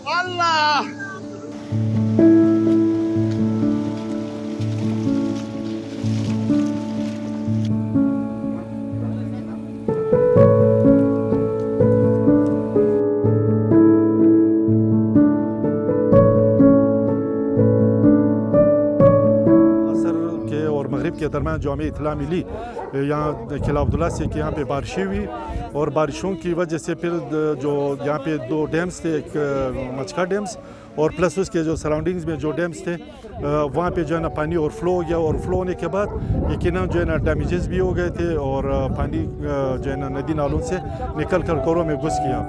Allah. के दरमियान जामे इतला मिली यहाँ किला अब्दुल्ला से कि यहाँ पे बारिशें हुई और बारिशों की वजह से फिर जो यहाँ पे दो डैम्स थे, एक मचका डैम्स और प्लस उसके जो सराउंडिंग्स में जो डैम्स थे वहाँ पे जो है ना पानी ओवरफ्लो हो गया। ओवरफ्लो होने के बाद यकीनन जो है ना डैमेजेस भी हो गए थे और पानी जो है ना नदी नालों से निकल कर घरों में घुस गया।